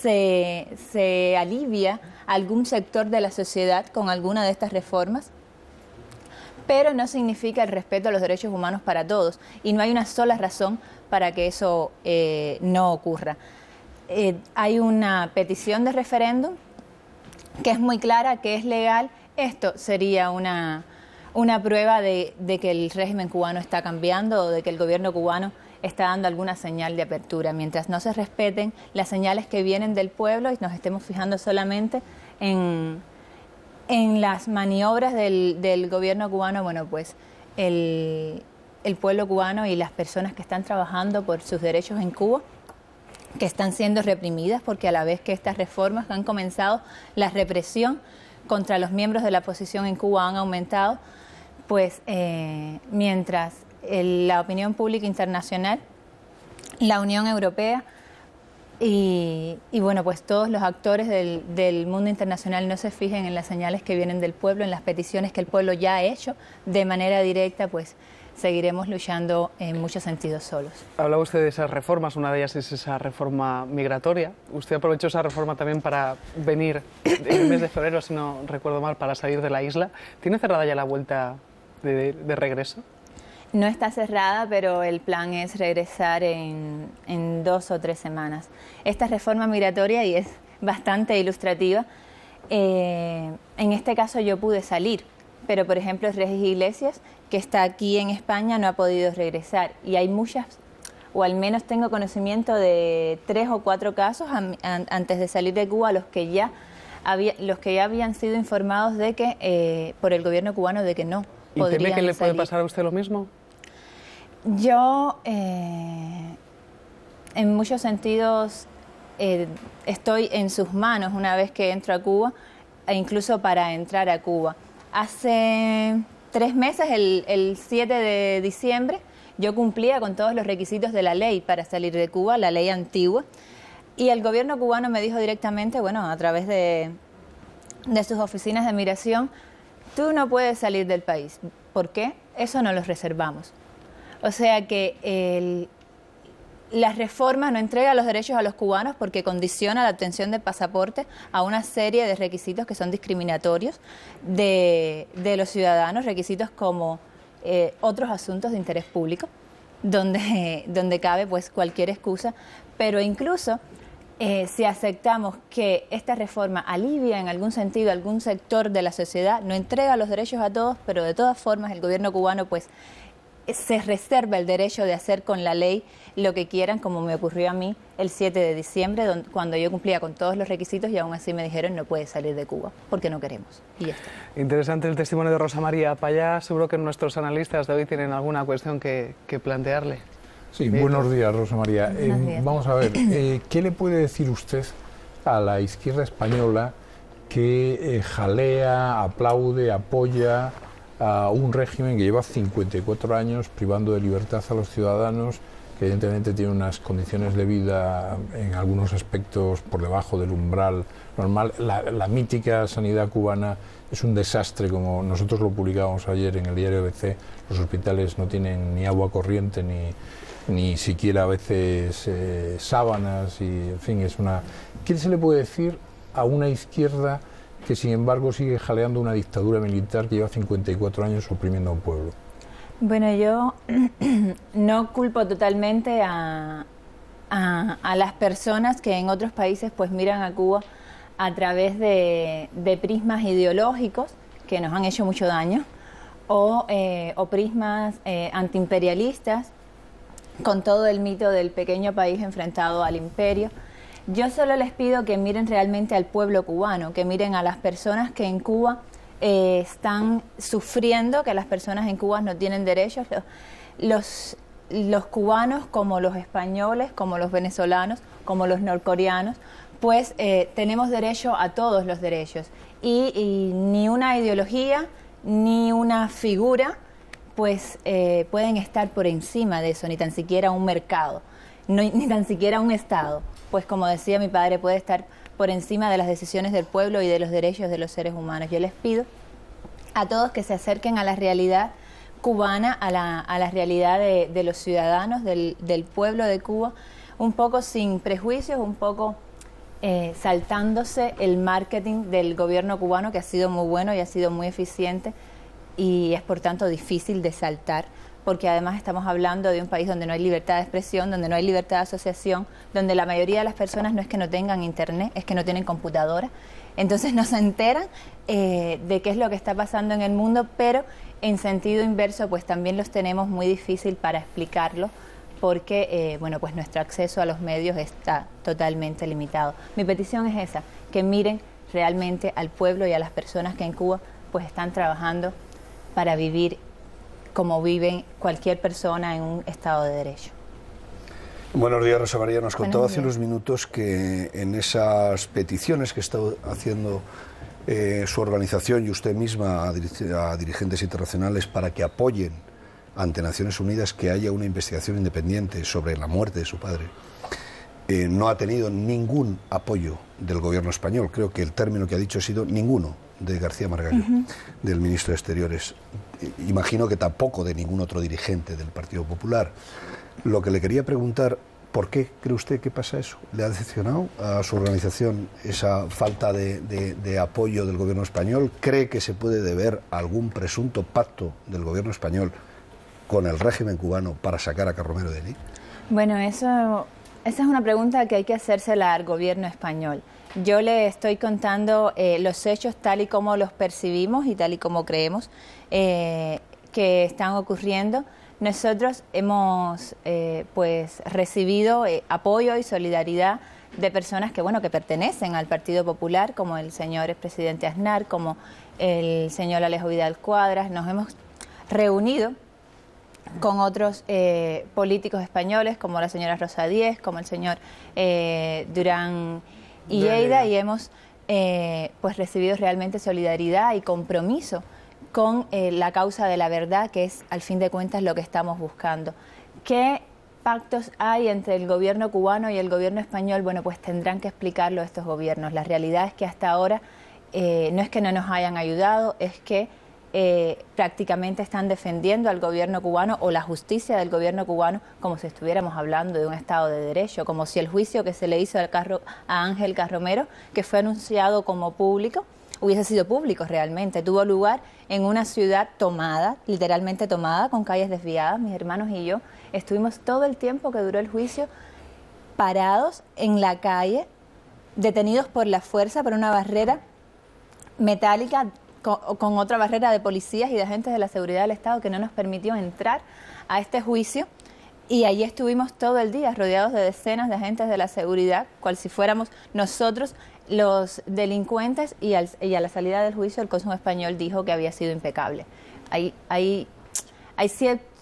se alivia algún sector de la sociedad con alguna de estas reformas, pero no significa el respeto a los derechos humanos para todos, y no hay una sola razón para que eso no ocurra. Hay una petición de referéndum que es muy clara, que es legal. Esto sería una prueba de que el régimen cubano está cambiando o de que el gobierno cubano está dando alguna señal de apertura. Mientras no se respeten las señales que vienen del pueblo y nos estemos fijando solamente en las maniobras del gobierno cubano, bueno, pues el pueblo cubano y las personas que están trabajando por sus derechos en Cuba, que están siendo reprimidas, porque a la vez que estas reformas han comenzado, la represión contra los miembros de la oposición en Cuba han aumentado, pues mientras la opinión pública internacional, la Unión Europea y bueno, pues todos los actores del mundo internacional no se fijen en las señales que vienen del pueblo, en las peticiones que el pueblo ya ha hecho de manera directa, pues seguiremos luchando en muchos sentidos solos. Hablaba usted de esas reformas, una de ellas es esa reforma migratoria. Usted aprovechó esa reforma también para venir en el mes de febrero, si no recuerdo mal, para salir de la isla. ¿Tiene cerrada ya la vuelta de regreso? No está cerrada, pero el plan es regresar en 2 o 3 semanas. Esta reforma migratoria, y es bastante ilustrativa, en este caso yo pude salir, pero por ejemplo Regis Iglesias, que está aquí en España, no ha podido regresar. Y hay muchas, o al menos tengo conocimiento de 3 o 4 casos antes de salir de Cuba, los que ya habían sido informados de que por el gobierno cubano de que no podrían salir. ¿Y teme que le puede pasar a usted lo mismo? Yo, en muchos sentidos, estoy en sus manos una vez que entro a Cuba, e incluso para entrar a Cuba. Hace 3 meses, el 7 de diciembre, yo cumplía con todos los requisitos de la ley para salir de Cuba, la ley antigua, y el gobierno cubano me dijo directamente, bueno, a través de sus oficinas de migración, tú no puedes salir del país. ¿Por qué? Eso no lo reservamos. O sea que las reformas no entregan los derechos a los cubanos porque condiciona la obtención del pasaporte a una serie de requisitos que son discriminatorios de los ciudadanos, requisitos como otros asuntos de interés público, donde cabe pues cualquier excusa, pero incluso si aceptamos que esta reforma alivia en algún sentido algún sector de la sociedad, no entrega los derechos a todos, pero de todas formas el gobierno cubano pues se reserva el derecho de hacer con la ley lo que quieran, como me ocurrió a mí el 7 de diciembre, cuando yo cumplía con todos los requisitos y aún así me dijeron no puedes salir de Cuba, porque no queremos. Y ya está. Interesante el testimonio de Rosa María Payá. Seguro que nuestros analistas de hoy tienen alguna cuestión que plantearle. Sí, buenos días, Rosa María. Buenos días. Vamos a ver, ¿qué le puede decir usted a la izquierda española que jalea, aplaude, apoya a un régimen que lleva 54 años privando de libertad a los ciudadanos, que evidentemente tiene unas condiciones de vida en algunos aspectos por debajo del umbral normal? La mítica sanidad cubana es un desastre, como nosotros lo publicábamos ayer en el diario ABC. Los hospitales no tienen ni agua corriente ni siquiera a veces sábanas, y en fin, es una... ¿Qué se le puede decir a una izquierda que sin embargo sigue jaleando una dictadura militar que lleva 54 años oprimiendo a un pueblo? Bueno, yo no culpo totalmente a las personas que en otros países pues miran a Cuba a través de prismas ideológicos que nos han hecho mucho daño, o prismas antiimperialistas, con todo el mito del pequeño país enfrentado al imperio. Yo solo les pido que miren realmente al pueblo cubano, que miren a las personas que en Cuba están sufriendo, que las personas en Cuba no tienen derechos. Los cubanos, como los españoles, como los venezolanos, como los norcoreanos, pues tenemos derecho a todos los derechos. Y ni una ideología, ni una figura, pues pueden estar por encima de eso, ni tan siquiera un mercado, ni tan siquiera un Estado. Pues como decía mi padre, puede estar por encima de las decisiones del pueblo y de los derechos de los seres humanos. Yo les pido a todos que se acerquen a la realidad cubana, a la realidad de los ciudadanos, del pueblo de Cuba, un poco sin prejuicios, un poco saltándose el marketing del gobierno cubano, que ha sido muy bueno y ha sido muy eficiente, y es por tanto difícil de saltar, porque además estamos hablando de un país donde no hay libertad de expresión, donde no hay libertad de asociación, donde la mayoría de las personas no es que no tengan internet, es que no tienen computadora. Entonces no se enteran de qué es lo que está pasando en el mundo, pero en sentido inverso pues también los tenemos muy difícil para explicarlo, porque bueno, pues nuestro acceso a los medios está totalmente limitado. Mi petición es esa, que miren realmente al pueblo y a las personas que en Cuba pues están trabajando para vivir como vive cualquier persona en un Estado de Derecho. Buenos días, Rosa María. Nos contaba hace unos minutos que en esas peticiones que está haciendo su organización y usted misma a dirigentes internacionales para que apoyen ante Naciones Unidas que haya una investigación independiente sobre la muerte de su padre, no ha tenido ningún apoyo del gobierno español. Creo que el término que ha dicho ha sido ninguno de García Margallo, del ministro de Exteriores. Imagino que tampoco de ningún otro dirigente del Partido Popular. Lo que le quería preguntar, ¿por qué cree usted que pasa eso? ¿Le ha decepcionado a su organización esa falta de apoyo del gobierno español? ¿Cree que se puede deber a algún presunto pacto del gobierno español con el régimen cubano para sacar a Carromero de allí? Bueno, esa es una pregunta que hay que hacérsela al gobierno español. Yo le estoy contando los hechos tal y como los percibimos y tal y como creemos que están ocurriendo. Nosotros hemos pues recibido apoyo y solidaridad de personas que bueno que pertenecen al Partido Popular, como el señor expresidente Aznar, como el señor Alejo Vidal Cuadras. Nos hemos reunido con otros políticos españoles, como la señora Rosa Díez, como el señor Durán y Lleida, y hemos pues recibido realmente solidaridad y compromiso con la causa de la verdad, que es al fin de cuentas lo que estamos buscando. ¿Qué pactos hay entre el gobierno cubano y el gobierno español? Bueno, pues tendrán que explicarlo estos gobiernos. La realidad es que hasta ahora no es que no nos hayan ayudado, es que prácticamente están defendiendo al gobierno cubano o la justicia del gobierno cubano como si estuviéramos hablando de un Estado de Derecho, como si el juicio que se le hizo a Ángel Carromero, que fue anunciado como público, hubiese sido público realmente. Tuvo lugar en una ciudad tomada, literalmente tomada, con calles desviadas. Mis hermanos y yo estuvimos todo el tiempo que duró el juicio parados en la calle, detenidos por la fuerza, por una barrera metálica, con otra barrera de policías y de agentes de la seguridad del Estado que no nos permitió entrar a este juicio, y allí estuvimos todo el día rodeados de decenas de agentes de la seguridad, cual si fuéramos nosotros los delincuentes, y a la salida del juicio el cónsul español dijo que había sido impecable. Hay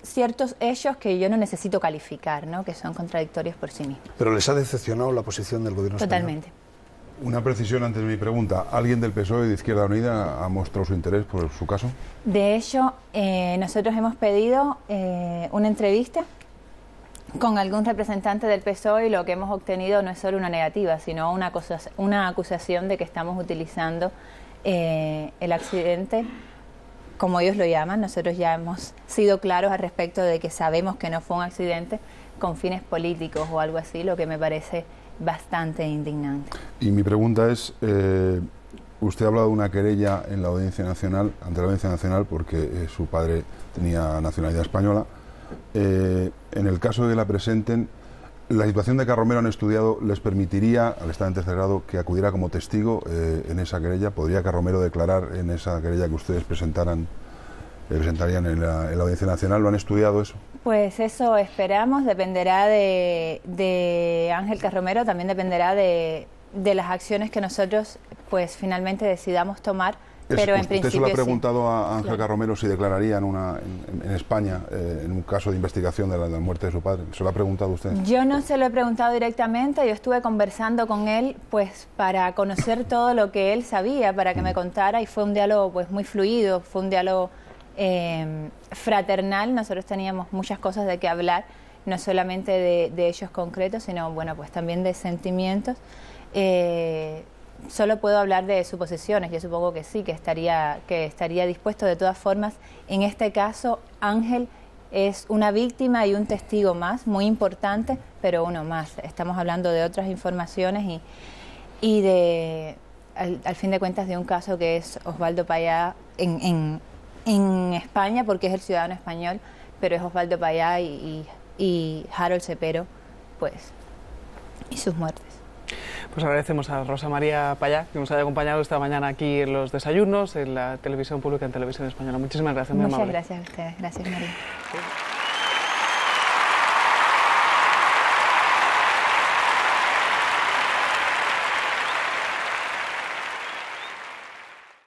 ciertos hechos que yo no necesito calificar, ¿no?, que son contradictorios por sí mismos. ¿Pero les ha decepcionado la posición del gobierno español? Totalmente. Una precisión antes de mi pregunta. ¿Alguien del PSOE de Izquierda Unida ha mostrado su interés por su caso? De hecho, nosotros hemos pedido una entrevista con algún representante del PSOE, y lo que hemos obtenido no es solo una negativa, sino una acusación de que estamos utilizando el accidente, como ellos lo llaman. Nosotros ya hemos sido claros al respecto de que sabemos que no fue un accidente con fines políticos o algo así, lo que me parece bastante indignante. Y mi pregunta es, usted ha hablado de una querella en la Audiencia Nacional, ante la Audiencia Nacional, porque su padre tenía nacionalidad española. En el caso de que la presenten, la situación de Carromero han estudiado, ¿les permitiría, al estar en tercer grado, que acudiera como testigo en esa querella? ¿Podría Carromero declarar en esa querella que ustedes presentarían en la Audiencia Nacional? ¿Lo han estudiado eso? Pues eso esperamos, dependerá de Ángel Carromero, también dependerá de las acciones que nosotros pues finalmente decidamos tomar, pero en principio ¿Usted se lo ha preguntado sí a Ángel Carromero si declararía en España en un caso de investigación de la muerte de su padre? ¿Se lo ha preguntado usted? Yo no se lo he preguntado directamente, yo estuve conversando con él pues para conocer todo lo que él sabía, para que me contara, y fue un diálogo pues muy fluido, fue un diálogo fraternal. Nosotros teníamos muchas cosas de qué hablar, no solamente de hechos concretos, sino bueno, pues también de sentimientos. Solo puedo hablar de suposiciones. Yo supongo que sí, que estaría dispuesto. De todas formas, en este caso Ángel es una víctima y un testigo más, muy importante, pero uno más. Estamos hablando de otras informaciones y al fin de cuentas de un caso que es Osvaldo Payá en España, porque es el ciudadano español, pero es Osvaldo Payá y Harold Cepero, pues, y sus muertes. Pues agradecemos a Rosa María Payá que nos haya acompañado esta mañana aquí en los desayunos, en la televisión pública, en Televisión Española. Muchísimas gracias, muy amable. Muchas gracias a ustedes. Gracias, María. Sí.